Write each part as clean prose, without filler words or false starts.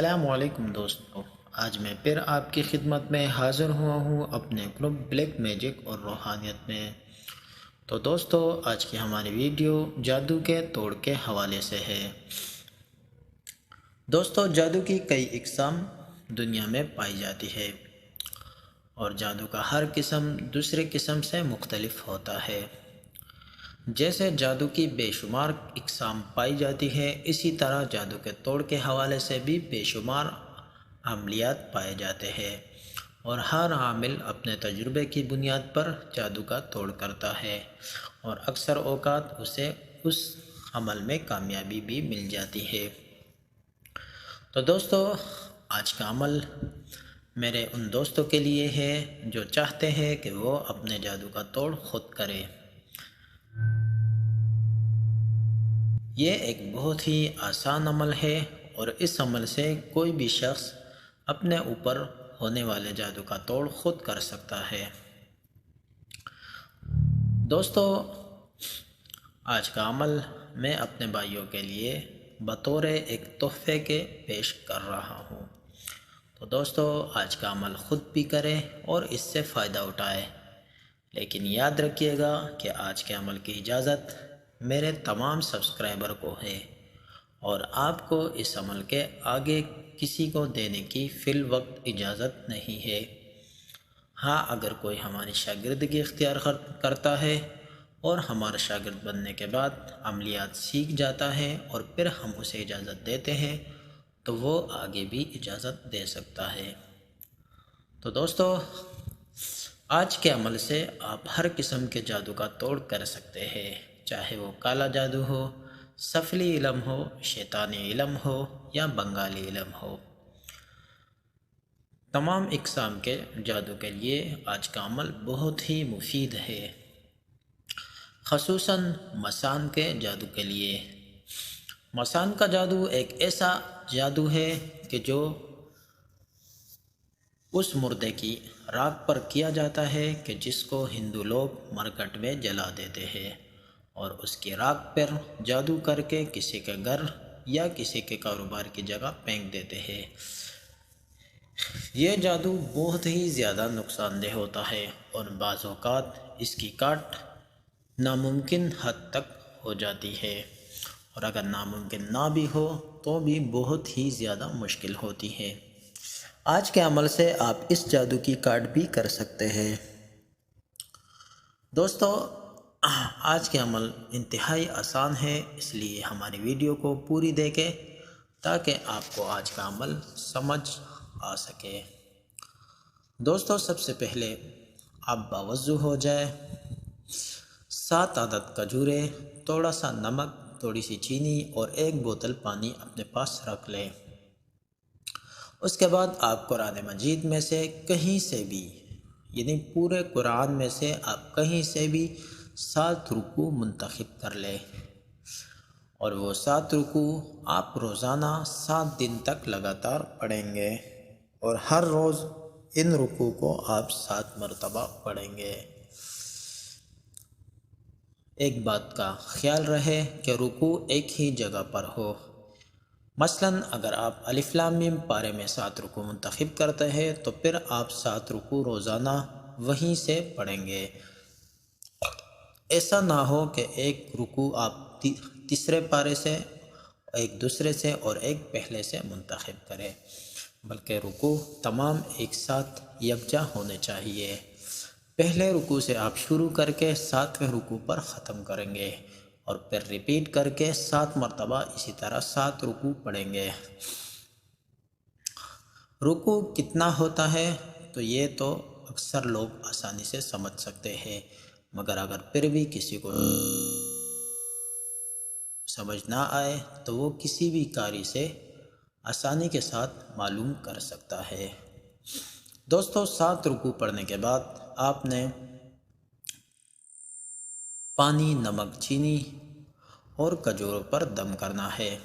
السلام علیکم دوستو، آج میں پھر آپ کی خدمت میں حاضر ہوا ہوں اپنے گروپ بلیک میجک اور روحانیت میں۔ تو دوستو، آج کی ہماری ویڈیو جادو کے توڑ کے حوالے سے ہے۔ دوستو، جادو کی کئی اقسام دنیا میں پائی جاتی ہے اور جادو کا ہر قسم دوسرے قسم سے مختلف ہوتا ہے۔ جیسے جادو کی بے شمار اقسام پائی جاتی ہے، اسی طرح جادو کے توڑ کے حوالے سے بھی بے شمار عملیات پائے جاتے ہیں، اور ہر عامل اپنے تجربے کی بنیاد پر جادو کا توڑ کرتا ہے اور اکثر اوقات اسے اس عمل میں کامیابی بھی مل جاتی ہے۔ تو دوستو، آج کا عمل میرے ان دوستوں کے لیے ہے جو چاہتے ہیں کہ وہ اپنے جادو کا توڑ خود کرے۔ یہ ایک بہت ہی آسان عمل ہے اور اس عمل سے کوئی بھی شخص اپنے اوپر ہونے والے جادو کا توڑ خود کر سکتا ہے۔ دوستو، آج کا عمل میں اپنے بھائیوں کے لیے بطور ایک تحفے کے پیش کر رہا ہوں۔ تو دوستو، آج کا عمل خود بھی کریں اور اس سے فائدہ اٹھائیں، لیکن یاد رکھیے گا کہ آج کے عمل کی اجازت میرے تمام سبسکرائبر کو ہے اور آپ کو اس عمل کے آگے کسی کو دینے کی فی الوقت اجازت نہیں ہے۔ ہاں، اگر کوئی ہماری شاگردگی اختیار کرتا ہے اور ہمارا شاگرد بننے کے بعد عملیات سیکھ جاتا ہے اور پھر ہم اسے اجازت دیتے ہیں تو وہ آگے بھی اجازت دے سکتا ہے۔ تو دوستو، آج کے عمل سے آپ ہر قسم کے جادو کا توڑ کر سکتے ہیں، چاہے وہ کالا جادو ہو، سفلی علم ہو، شیطانی علم ہو یا بنگالی علم ہو۔ تمام اقسام کے جادو کے لیے آج کا عمل بہت ہی مفید ہے، خصوصاً مسان کے جادو کے لیے۔ مسان کا جادو ایک ایسا جادو ہے کہ جو اس مردے کی راکھ پر کیا جاتا ہے کہ جس کو ہندو لوگ مرکٹ میں جلا دیتے ہیں اور اس کی راکھ پر جادو کر کے کسی کے گھر یا کسی کے کاروبار کی جگہ پھینک دیتے ہیں۔ یہ جادو بہت ہی زیادہ نقصان دہ ہوتا ہے اور بعض اوقات اس کی کاٹ ناممکن حد تک ہو جاتی ہے، اور اگر ناممکن نہ بھی ہو تو بھی بہت ہی زیادہ مشکل ہوتی ہے۔ آج کے عمل سے آپ اس جادو کی کاٹ بھی کر سکتے ہیں۔ دوستو، آج کے عمل انتہائی آسان ہے، اس لیے ہماری ویڈیو کو پوری دیکھیں تاکہ آپ کو آج کا عمل سمجھ آ سکے۔ دوستو، سب سے پہلے آپ باوضو ہو جائے، 7 عدد کھجوریں، تھوڑا سا نمک، تھوڑی سی چینی اور 1 بوتل پانی اپنے پاس رکھ لیں۔ اس کے بعد آپ قرآن مجید میں سے کہیں سے بھی، یعنی پورے قرآن میں سے آپ کہیں سے بھی 7 رکوع منتخب کر لیں، اور وہ 7 رکوع آپ روزانہ 7 دن تک لگاتار پڑھیں گے، اور ہر روز ان رکوع کو آپ 7 مرتبہ پڑھیں گے۔ ایک بات کا خیال رہے کہ رکوع ایک ہی جگہ پر ہو، مثلاً اگر آپ الف لام میم پارے میں 7 رکوع منتخب کرتے ہیں تو پھر آپ 7 رکوع روزانہ وہیں سے پڑھیں گے۔ ایسا نہ ہو کہ ایک رکوع آپ تیسرے پارے سے، ایک دوسرے سے اور ایک پہلے سے منتخب کریں، بلکہ رکوع تمام ایک ساتھ یکجا ہونے چاہیے۔ پہلے رکوع سے آپ شروع کر کے 7ویں رکوع پر ختم کریں گے، اور پھر ریپیٹ کر کے 7 مرتبہ اسی طرح 7 رکوع پڑھیں گے۔ رکوع کتنا ہوتا ہے تو یہ تو اکثر لوگ آسانی سے سمجھ سکتے ہیں، مگر اگر پھر بھی کسی کو سمجھ نہ آئے تو وہ کسی بھی قاری سے آسانی کے ساتھ معلوم کر سکتا ہے۔ دوستو، 7 رکوع پڑھنے کے بعد آپ نے پانی، نمک، چینی اور کھجوروں پر دم کرنا ہے۔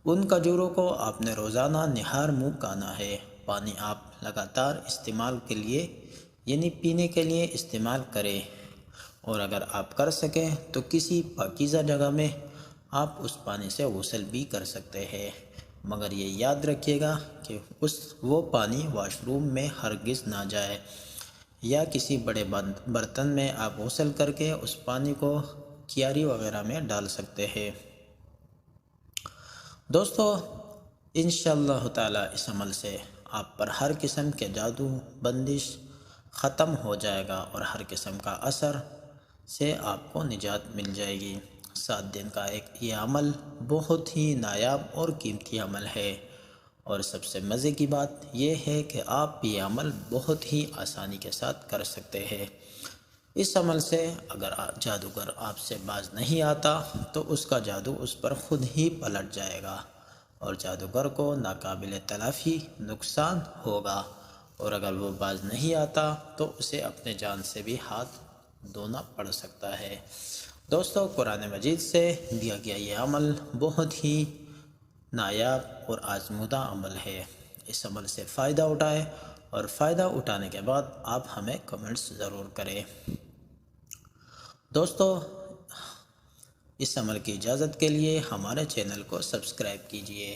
ان کھجوروں کو آپ نے روزانہ نہار منہ کھانا ہے۔ پانی آپ لگاتار استعمال کے لیے، یعنی پینے کے لیے استعمال کریں، اور اگر آپ کر سکیں تو کسی پاکیزہ جگہ میں آپ اس پانی سے غسل بھی کر سکتے ہیں، مگر یہ یاد رکھیے گا کہ وہ پانی واش روم میں ہرگز نہ جائے، یا کسی بڑے برتن میں آپ غسل کر کے اس پانی کو کیاری وغیرہ میں ڈال سکتے ہیں۔ دوستو انشاءاللہ تعالی اس عمل سے آپ پر ہر قسم کے جادو بندش ختم ہو جائے گا اور ہر قسم کا اثر سے آپ کو نجات مل جائے گی۔ 7 دن کا یہ عمل بہت ہی نایاب اور قیمتی عمل ہے، اور سب سے مزے کی بات یہ ہے کہ آپ یہ عمل بہت ہی آسانی کے ساتھ کر سکتے ہیں۔ اس عمل سے اگر جادوگر آپ سے باز نہیں آتا تو اس کا جادو اس پر خود ہی پلٹ جائے گا اور جادوگر کو ناقابل تلافی نقصان ہوگا، اور اگر وہ باز نہیں آتا تو اسے اپنے جان سے بھی ہاتھ دھونا پڑ سکتا ہے۔ دوستو قرآن مجید سے دیا گیا یہ عمل بہت ہی نایاب اور آزمودہ عمل ہے۔ اس عمل سے فائدہ اٹھائے، اور فائدہ اٹھانے کے بعد آپ ہمیں کمنٹس ضرور کریں۔ دوستو اس عمل کی اجازت کے لیے ہمارے چینل کو سبسکرائب کیجئے۔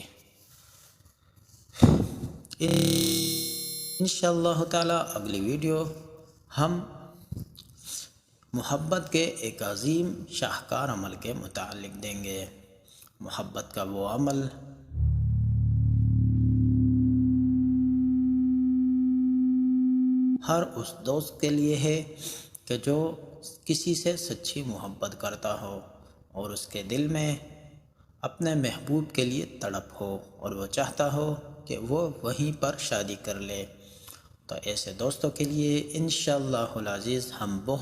انشاءاللہ تعالی اگلی ویڈیو ہم محبت کے ایک عظیم شاہکار عمل کے متعلق دیں گے۔ محبت کا وہ عمل ہر اس دوست کے لیے ہے کہ جو کسی سے سچی محبت کرتا ہو اور اس کے دل میں اپنے محبوب کے لیے تڑپ ہو اور وہ چاہتا ہو کہ وہ وہیں پر شادی کر لے۔ تو ایسے دوستوں کے لیے انشاءاللہ العزیز ہم بہت